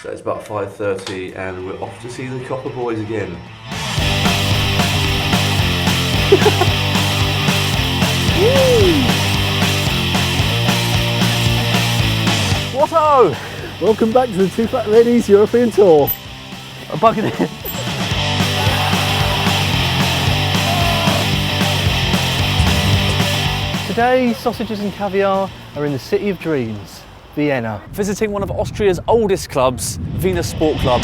So it's about 5:30 and we're off to see the Copper Boys again. Whatto! Welcome back to the Two Fat Ladies European Tour. A bucket in. Today, sausages and caviar are in the city of dreams, Vienna. Visiting one of Austria's oldest clubs, Wiener Sportklub.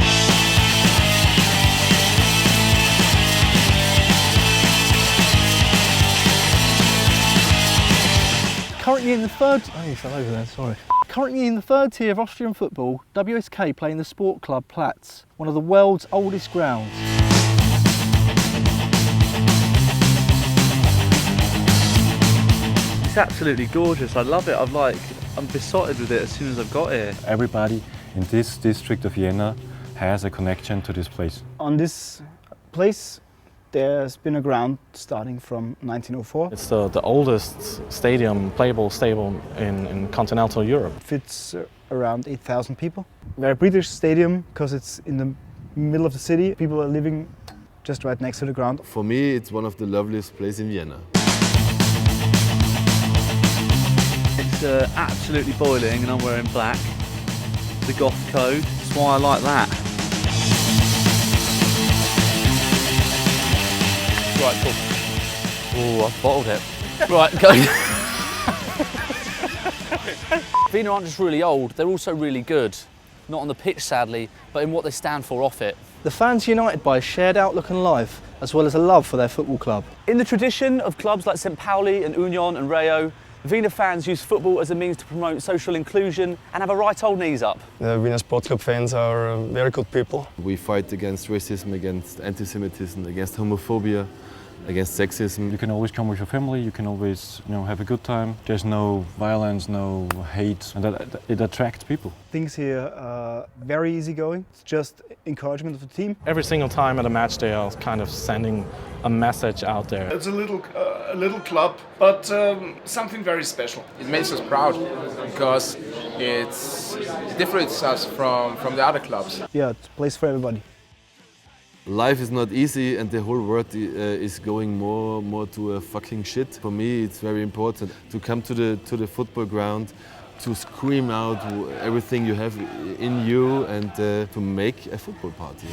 Currently in the third... Oh, you fell over there, sorry. Currently in the third tier of Austrian football, WSK play in the Sportklub Platz, one of the world's oldest grounds. It's absolutely gorgeous, I love it. I'm besotted with it as soon as I've got here. Everybody in this district of Vienna has a connection to this place. On this place, there's been a ground starting from 1904. It's the oldest stadium, playable stadium in continental Europe. It fits around 8,000 people. Very British stadium because it's in the middle of the city. People are living just right next to the ground. For me, it's one of the loveliest places in Vienna. It's absolutely boiling and I'm wearing black. The goth code, that's why I like that. Right, cool. Oh, I've bottled it. Right, go. Wiener aren't just really old, they're also really good. Not on the pitch, sadly, but in what they stand for off it. The fans are united by a shared outlook on life, as well as a love for their football club. In the tradition of clubs like St. Pauli and Union and Rayo, Wiener fans use football as a means to promote social inclusion and have a right old knees up. The Wiener Sportklub fans are very good people. We fight against racism, against anti-Semitism, against homophobia, against sexism. You can always come with your family, you can always have a good time. There's no violence, no hate, and it attracts people. Things here are very easygoing. It's just encouragement of the team. Every single time at a match they are kind of sending a message out there. It's a little club, but something very special. It makes us proud because it differentiates us from the other clubs. Yeah, it's a place for everybody. Life is not easy and the whole world is going more to a fucking shit. For me, it's very important to come to the football ground, to scream out everything you have in you and to make a football party.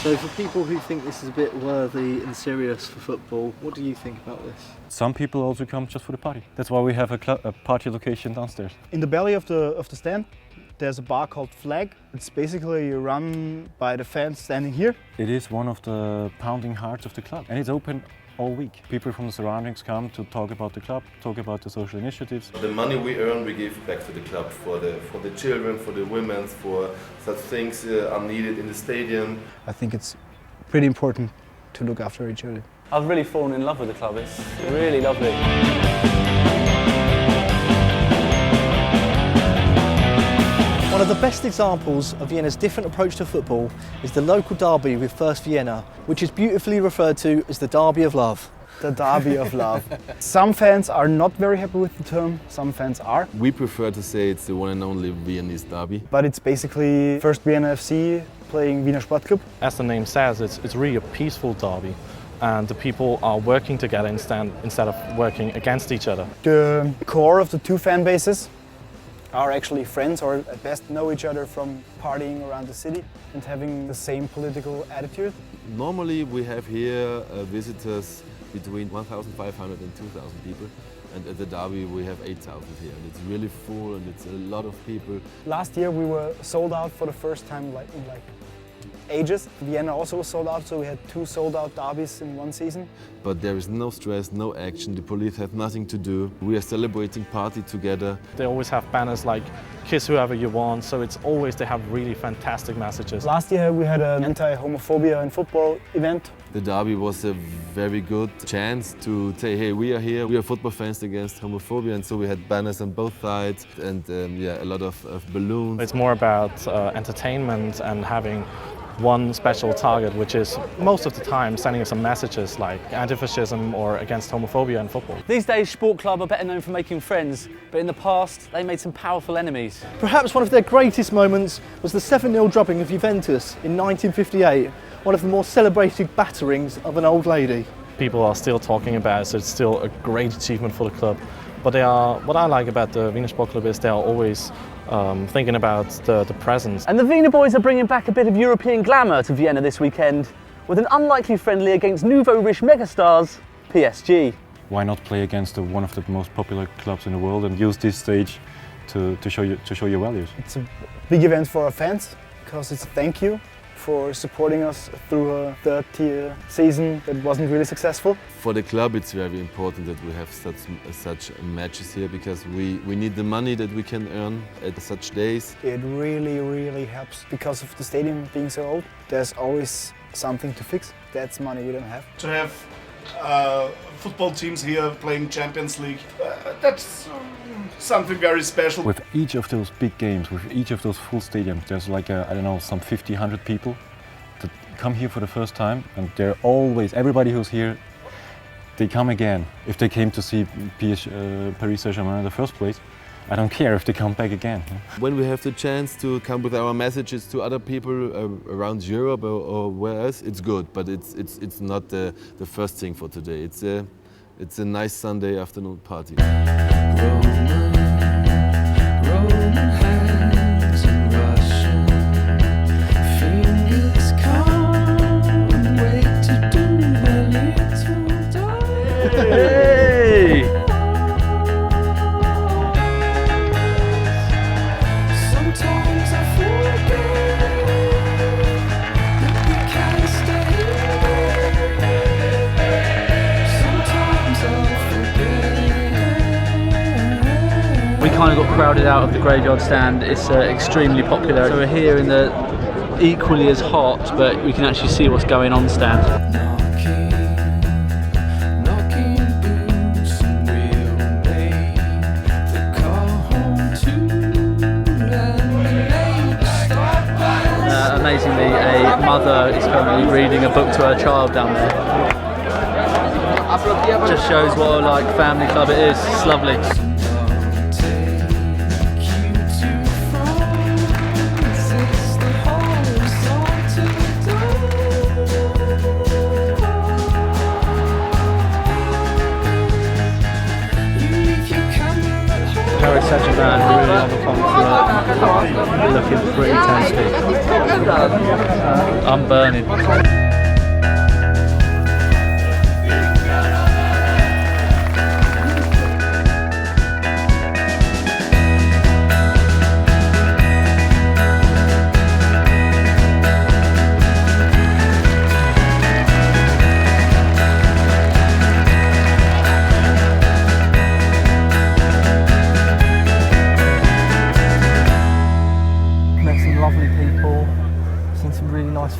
So for people who think this is a bit worthy and serious for football, what do you think about this? Some people also come just for the party. That's why we have a party location downstairs. In the belly of the stand, there's a bar called Flag. It's basically run by the fans standing here. It is one of the pounding hearts of the club, and it's open all week. People from the surroundings come to talk about the club, talk about the social initiatives. The money we earn, we give back to the club for the children, for the women, for such things are needed in the stadium. I think it's pretty important to look after each other. I've really fallen in love with the club, it's really lovely. One of the best examples of Vienna's different approach to football is the local derby with First Vienna, which is beautifully referred to as the Derby of Love. The derby of love. Some fans are not very happy with the term, some fans are. We prefer to say it's the one and only Viennese derby. But it's basically First Vienna FC playing Wiener Sportklub. As the name says, it's really a peaceful derby. And the people are working together instead of working against each other. The core of the two fan bases are actually friends, or at best know each other from partying around the city and having the same political attitude. Normally we have here visitors between 1,500 and 2,000 people, and at the derby we have 8,000 here, and it's really full and it's a lot of people. Last year we were sold out for the first time in ages. Vienna also was sold out, so we had 2 sold-out derbies in one season. But there is no stress, no action, the police have nothing to do. We are celebrating party together. They always have banners like kiss whoever you want, so they have really fantastic messages. Last year we had an anti-homophobia in football event. The derby was a very good chance to say, hey, we are here, we are football fans against homophobia, and so we had banners on both sides and a lot of balloons. It's more about entertainment and having one special target, which is most of the time sending some messages like anti-fascism or against homophobia in football. These days, Sportklub are better known for making friends, but in the past, they made some powerful enemies. Perhaps one of their greatest moments was the 7-0 drubbing of Juventus in 1958, one of the more celebrated batterings of an old lady. People are still talking about it, so it's still a great achievement for the club. But what I like about the Wiener Sportklub is they are always thinking about the present. And the Wiener boys are bringing back a bit of European glamour to Vienna this weekend with an unlikely friendly against nouveau-riche megastars, PSG. Why not play against one of the most popular clubs in the world and use this stage to show your values? It's a big event for our fans because it's a thank you for supporting us through a third-tier season that wasn't really successful. For the club, it's very important that we have such matches here because we need the money that we can earn at such days. It really helps because of the stadium being so old. There's always something to fix. That's money we don't have. To have football teams here playing Champions League, that's something very special. With each of those big games, with each of those full stadiums, there's like, I don't know, some 50, 100 people that come here for the first time, and they're always, everybody who's here, they come again. If they came to see Paris Saint-Germain in the first place, I don't care if they come back again. When we have the chance to come with our messages to other people around Europe or where else, it's good, but it's not the first thing for today. It's a nice Sunday afternoon party. We kind of got crowded out of the graveyard stand. It's extremely popular. So we're here in the equally as hot, but we can actually see what's going on stand. Amazingly, a mother is currently reading a book to her child down there. Just shows what a family club it is. It's lovely. Paris Saint-Germain really on the front foot, looking pretty tasty. I'm burning.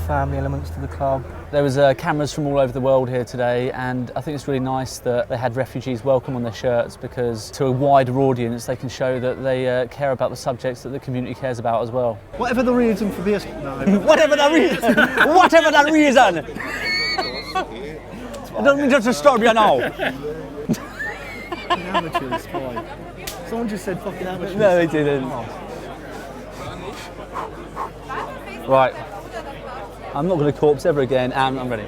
Family elements to the club. There was cameras from all over the world here today, and I think it's really nice that they had refugees welcome on their shirts, because to a wider audience they can show that they care about the subjects that the community cares about as well. Whatever the reason for this... No. Whatever the reason! Whatever the reason! I don't mean to disturb you now. Amateurs, fine. Someone just said fucking amateurs. No, they didn't. Right. I'm not going to corpse ever again, and I'm ready.